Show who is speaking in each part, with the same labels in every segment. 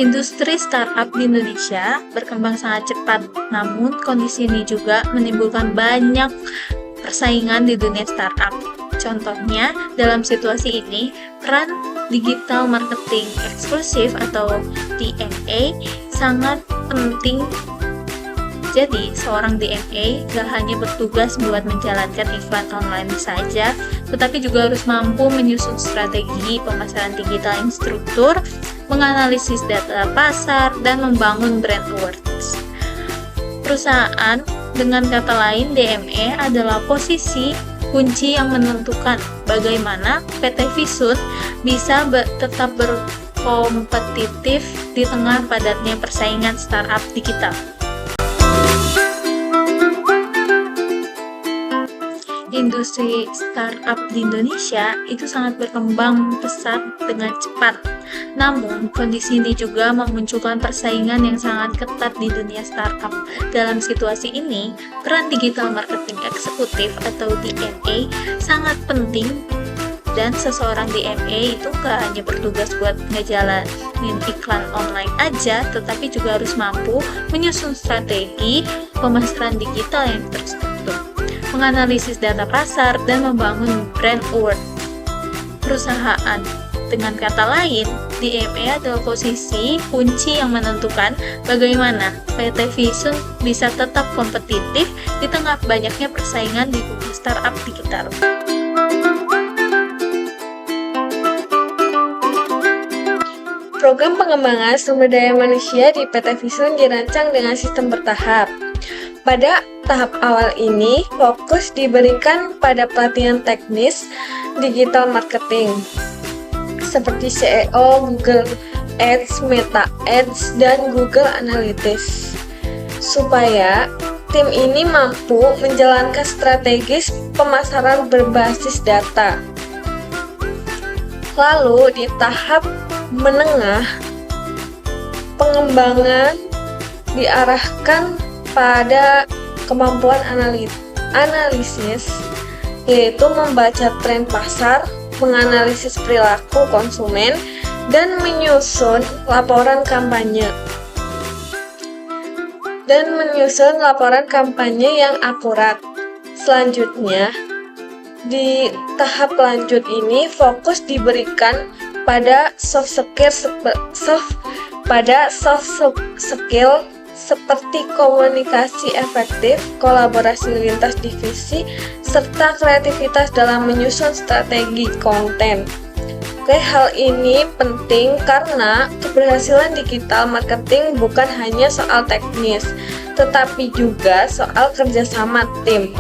Speaker 1: Industri startup di Indonesia berkembang sangat cepat, namun kondisi ini juga menimbulkan banyak persaingan di dunia startup. Contohnya, dalam situasi ini, peran digital marketing eksklusif atau DMA sangat penting. Jadi, seorang DMA gak hanya bertugas buat menjalankan iklan online saja, tetapi juga harus mampu menyusun strategi pemasaran digital yang struktur, menganalisis data pasar, dan membangun brand awareness. Perusahaan, dengan kata lain DMA adalah posisi kunci yang menentukan bagaimana PT Visun bisa tetap berkompetitif di tengah padatnya persaingan startup digital. Industri startup di Indonesia itu sangat berkembang pesat dengan cepat. Namun, kondisi ini juga memunculkan persaingan yang sangat ketat di dunia startup. Dalam situasi ini, peran digital marketing eksekutif atau DMA sangat penting, dan seseorang DMA itu gak hanya bertugas buat ngejalanin iklan online aja, tetapi juga harus mampu menyusun strategi pemasaran digital yang terstruktur, menganalisis data pasar, dan membangun brand awareness perusahaan. Dengan kata lain, DMA adalah posisi kunci yang menentukan bagaimana PT Visun bisa tetap kompetitif di tengah banyaknya persaingan di dunia startup digital.
Speaker 2: Program pengembangan sumber daya manusia di PT Visun dirancang dengan sistem bertahap. Pada tahap awal ini, fokus diberikan pada pelatihan teknis digital marketing seperti SEO, Google Ads, Meta Ads, dan Google Analytics, supaya tim ini mampu menjalankan strategis pemasaran berbasis data. Lalu di tahap menengah, pengembangan diarahkan pada kemampuan analisis, yaitu membaca tren pasar, menganalisis perilaku konsumen, dan menyusun laporan kampanye yang akurat. Selanjutnya, di tahap lanjut ini fokus diberikan pada soft skill seperti komunikasi efektif, kolaborasi lintas divisi, serta kreativitas dalam menyusun strategi konten. Hal ini penting karena keberhasilan digital marketing bukan hanya soal teknis, tetapi juga soal kerjasama tim.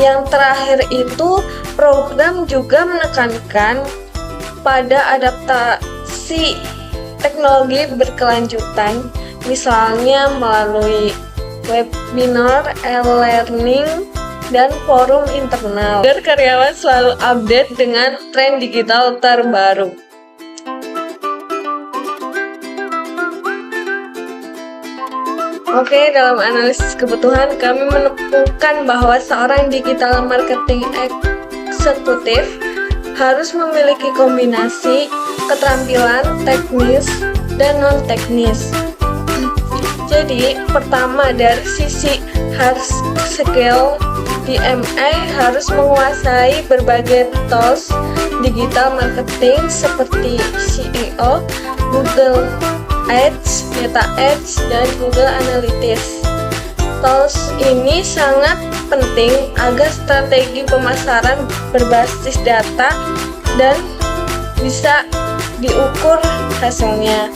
Speaker 2: Yang terakhir itu, program juga menekankan pada adaptasi teknologi berkelanjutan, misalnya melalui webinar, e-learning, dan forum internal, agar karyawan selalu update dengan tren digital terbaru. Oke, dalam analisis kebutuhan, kami menemukan bahwa seorang digital marketing eksekutif harus memiliki kombinasi keterampilan teknis dan non-teknis. Jadi, pertama dari sisi hard skill, DMA harus menguasai berbagai tools digital marketing seperti SEO, Google Ads, Meta Ads, dan Google Analytics. Tools ini sangat penting agar strategi pemasaran berbasis data dan bisa diukur hasilnya.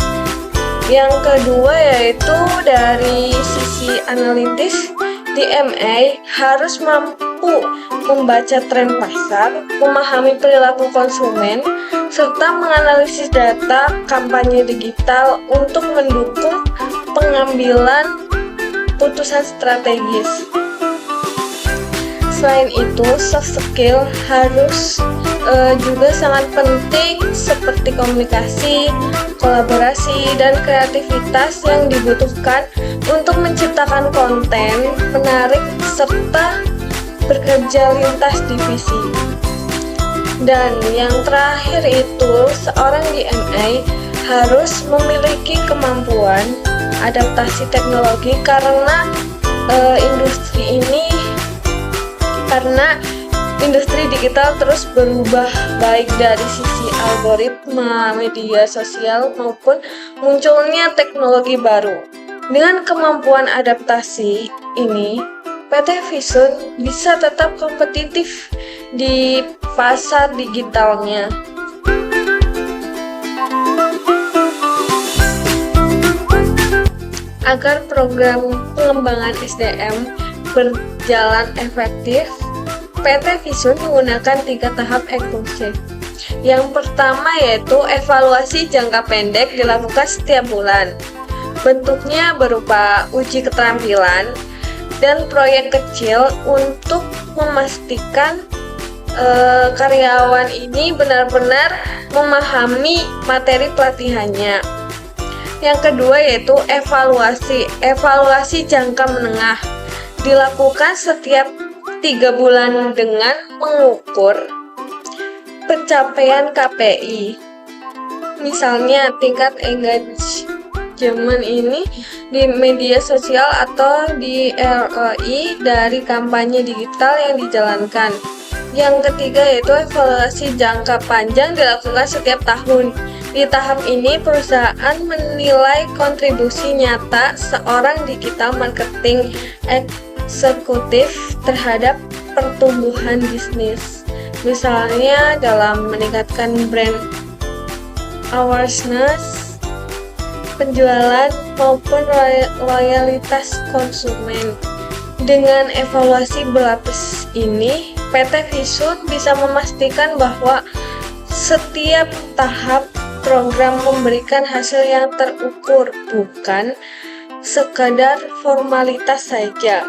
Speaker 2: Yang kedua yaitu dari sisi analitis, DMA harus mampu membaca tren pasar, memahami perilaku konsumen, serta menganalisis data kampanye digital untuk mendukung pengambilan putusan strategis. Selain itu, soft skill harus juga sangat penting seperti komunikasi, kolaborasi, dan kreativitas yang dibutuhkan untuk menciptakan konten menarik serta bekerja lintas divisi. Dan yang terakhir itu, seorang DMA harus memiliki kemampuan adaptasi teknologi karena industri digital terus berubah, baik dari sisi algoritma, media sosial, maupun munculnya teknologi baru. Dengan kemampuan adaptasi ini, PT Visun bisa tetap kompetitif di pasar digitalnya. Agar program pengembangan SDM berjalan efektif, PT Visun menggunakan 3 tahap eksekusi. Yang pertama yaitu evaluasi jangka pendek dilakukan setiap bulan. Bentuknya berupa uji keterampilan dan proyek kecil untuk memastikan karyawan ini benar-benar memahami materi pelatihannya. Yang kedua yaitu evaluasi jangka menengah dilakukan setiap 3 bulan dengan mengukur pencapaian KPI. Misalnya tingkat engagement ini di media sosial atau di ROI dari kampanye digital yang dijalankan. Yang ketiga yaitu evaluasi jangka panjang dilakukan setiap tahun. Di tahap ini perusahaan menilai kontribusi nyata seorang digital marketing eksekutif terhadap pertumbuhan bisnis. Misalnya dalam meningkatkan brand awareness, penjualan maupun loyalitas konsumen. Dengan evaluasi berlapis ini, PT Visun bisa memastikan bahwa setiap tahap program memberikan hasil yang terukur, bukan sekadar formalitas saja.